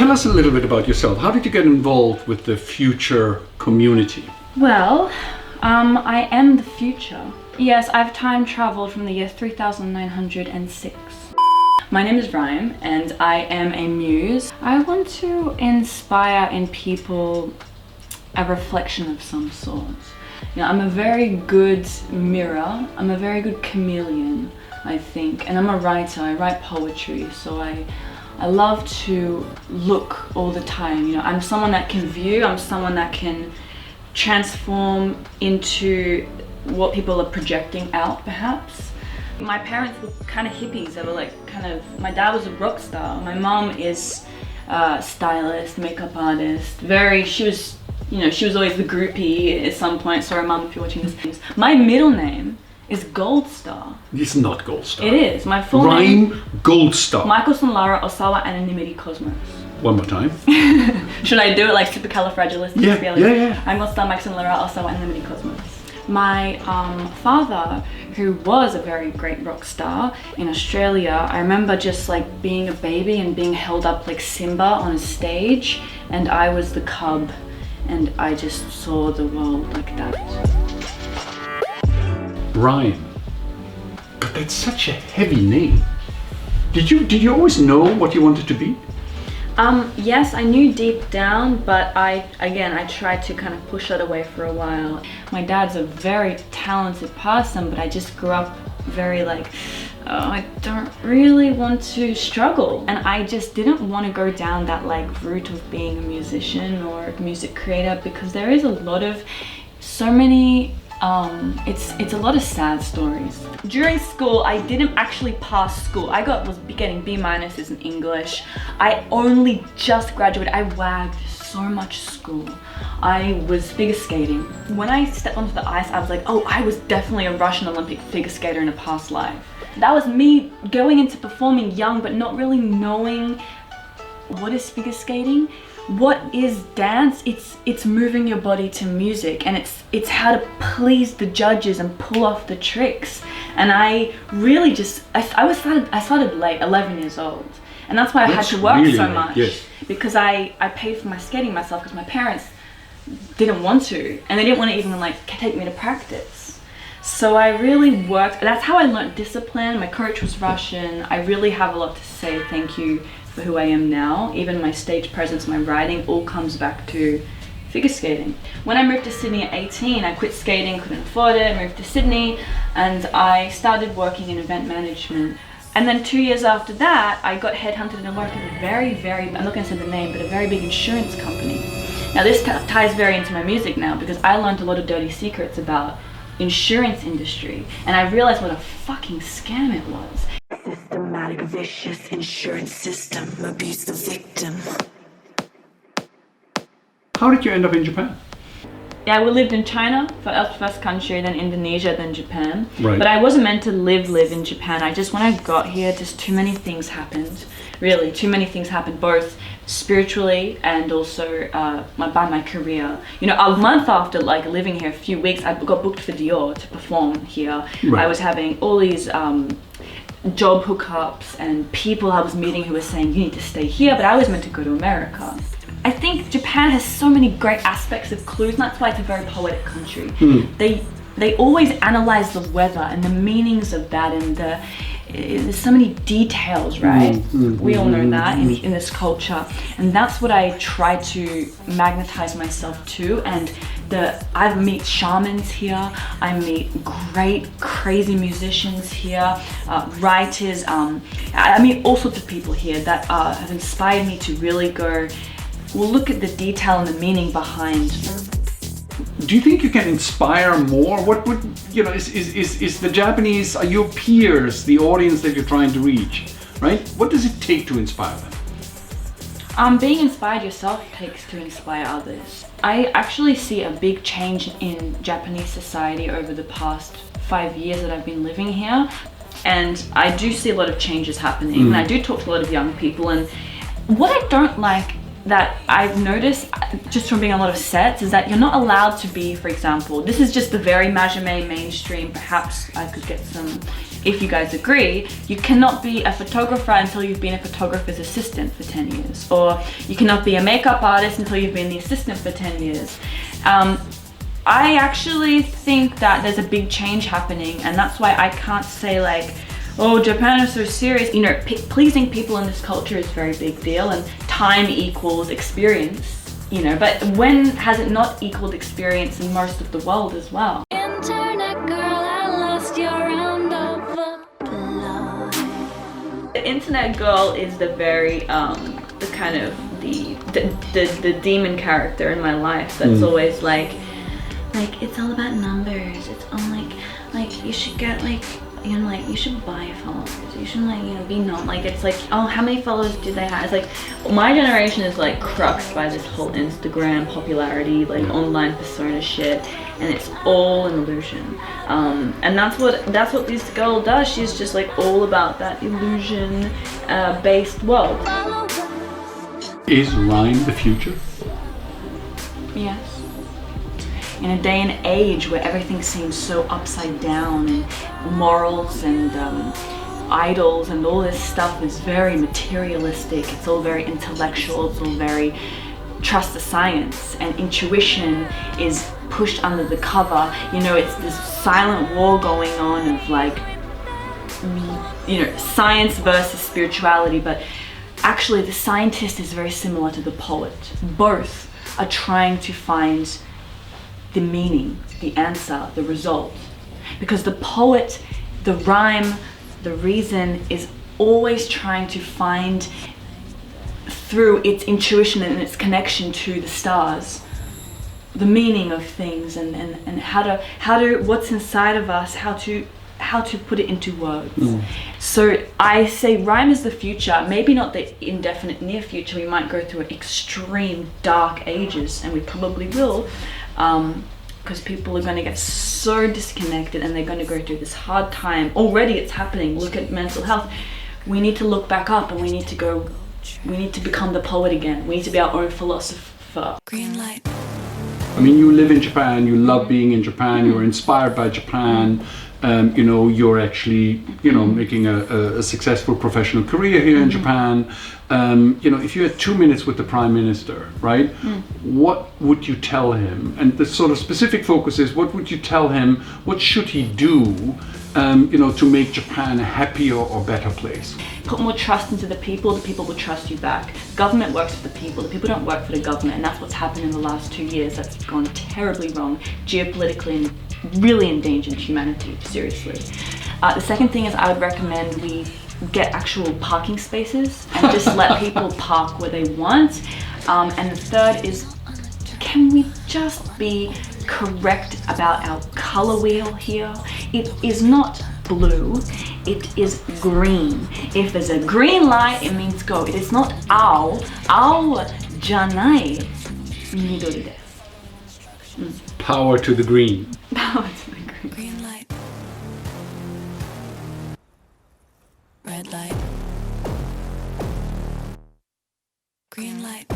Tell us a little bit about yourself. How did you get involved with the future community? Well, I am the future. Yes, I've time traveled from the year 3906. My name is Rhyme and I am a muse. I want to inspire in people a reflection of some sort. You know, I'm a very good mirror. I'm a very good chameleon, I think. And I'm a writer. I write poetry, so I love to look all the time. You know, I'm someone that can view. I'm someone that can transform into what people are projecting out, perhaps. My parents were kind of hippies. They were like my dad was a rock star. My mom is a stylist, makeup artist. She was always the groupie at some point. Sorry, mom, if you're watching this. My middle name is Gold Star. It's not Gold Star. It is. My full name. name. Gold Star. Michael Lara Osawa Anonymity Cosmos. One more time. Should I do it like supercalifragilisticexpialidocious? Yeah. I'm Gold Star, Michael Lara Osawa Anonymity Cosmos. My father, who was a very great rock star in Australia, I remember just like being a baby and being held up like Simba on a stage, and I was the cub, and I just saw the world like that. Rhyme. But that's such a heavy name. Did you always know what you wanted to be? Yes, I knew deep down, but I tried to kind of push that away for a while. My dad's a very talented person, but I just grew up very like, I don't really want to struggle. And I just didn't want to go down that like route of being a musician or a music creator, because there is it's a lot of sad stories. During school, I didn't actually pass school. I was getting B- in English. I only just graduated. I wagged so much school. I was figure skating. When I stepped onto the ice, I was like, oh, I was definitely a Russian Olympic figure skater in a past life. That was me going into performing young, but not really knowing what is figure skating. What is dance? It's moving your body to music, and it's how to please the judges and pull off the tricks. And I really I started late, 11 years old, and that's why I had to work really so late, much. yes. Because I paid for my skating myself, because my parents didn't want to, and they didn't want to even like take me to practice. So I really worked. That's how I learned discipline. My coach was Russian. I really have a lot to say thank you for who I am now. Even my stage presence, my writing, all comes back to figure skating. When I moved to Sydney at 18, I quit skating, couldn't afford it, moved to Sydney, and I started working in event management. And then 2 years after that, I got headhunted and worked at a very, I'm not going to say the name, but a very big insurance company. Now this ties very into my music now, because I learned a lot of dirty secrets about insurance industry, and I realized what a fucking scam it was. Systematic, vicious insurance system, abuse the victim. How did you end up in Japan? Yeah, we lived in China first country, then Indonesia, then Japan. Right. But I wasn't meant to live in Japan. When I got here, just too many things happened. Really, too many things happened, both spiritually and also by my career. You know, a month after like living here, a few weeks, I got booked for Dior to perform here. Right. I was having all these job hookups and people I was meeting who were saying you need to stay here, but I was meant to go to America. I think Japan has so many great aspects of clues, and that's why it's a very poetic country. They always analyze the weather and the meanings of that, and there's so many details, right? We all know that in this culture, and that's what I try to magnetize myself to. And I meet shamans here, I meet great crazy musicians here, writers, I meet all sorts of people here that have inspired me to really go, well, look at the detail and the meaning behind. Do you think you can inspire more? What would, is the Japanese, are your peers the audience that you're trying to reach, right? What does it take to inspire them? Being inspired yourself takes to inspire others. I actually see a big change in Japanese society over the past 5 years that I've been living here. And I do see a lot of changes happening. And I do talk to a lot of young people. And what I don't like that I've noticed just from being on a lot of sets is that you're not allowed to be, for example, this is just the very majime mainstream, perhaps I could get some if you guys agree, you cannot be a photographer until you've been a photographer's assistant for 10 years. Or you cannot be a makeup artist until you've been the assistant for 10 years. I actually think that there's a big change happening, and that's why I can't say like, oh, Japan is so serious. You know, pleasing people in this culture is a very big deal, and time equals experience, you know, but when has it not equaled experience in most of the world as well? Internet girl, I lost your round of applause. The internet girl is the very, the kind of the demon character in my life that's always like it's all about numbers. It's all like you should get like, you know, like you should buy followers. You should like, you know, be known. Like it's like, oh, how many followers do they have? It's like my generation is like cruxed by this whole Instagram popularity, like online persona shit, and it's all an illusion. And that's what this girl does. She's just like all about that illusion based world. Is Rhyme the future? Yes. In a day and age where everything seems so upside down, and morals and idols and all this stuff is very materialistic, it's all very intellectual, it's all very trust the science, and intuition is pushed under the cover. You know, it's this silent war going on of like, you know, science versus spirituality, but actually the scientist is very similar to the poet. Both are trying to find the meaning, the answer, the result. Because the poet, the rhyme, the reason is always trying to find through its intuition and its connection to the stars, the meaning of things and how to what's inside of us, how to put it into words. So I say rhyme is the future, maybe not the indefinite near future. We might go through extreme dark ages, and we probably will, because people are going to get so disconnected and they're going to go through this hard time. Already it's happening. Look at mental health. We need to look back up, and we need to become the poet again. We need to be our own philosopher. Green light. I mean, you live in Japan, you love being in Japan, you're inspired by Japan. You know, you're actually, you know, making a successful professional career here in Japan. You know, if you had 2 minutes with the Prime Minister, right, what would you tell him? And the sort of specific focus is, what would you tell him? What should he do, you know, to make Japan a happier or better place? Put more trust into the people will trust you back. Government works for the people don't work for the government, and that's what's happened in the last 2 years. That's gone terribly wrong, geopolitically, and really endangered humanity, seriously. The second thing is, I would recommend we get actual parking spaces and just let people park where they want. And the third is, can we just be correct about our color wheel here? It is not blue, it is green. If there's a green light, it means go. It is not ao. Ao janai, midori desu. Power to the green. Power to the green. Green light. Red light. Green light.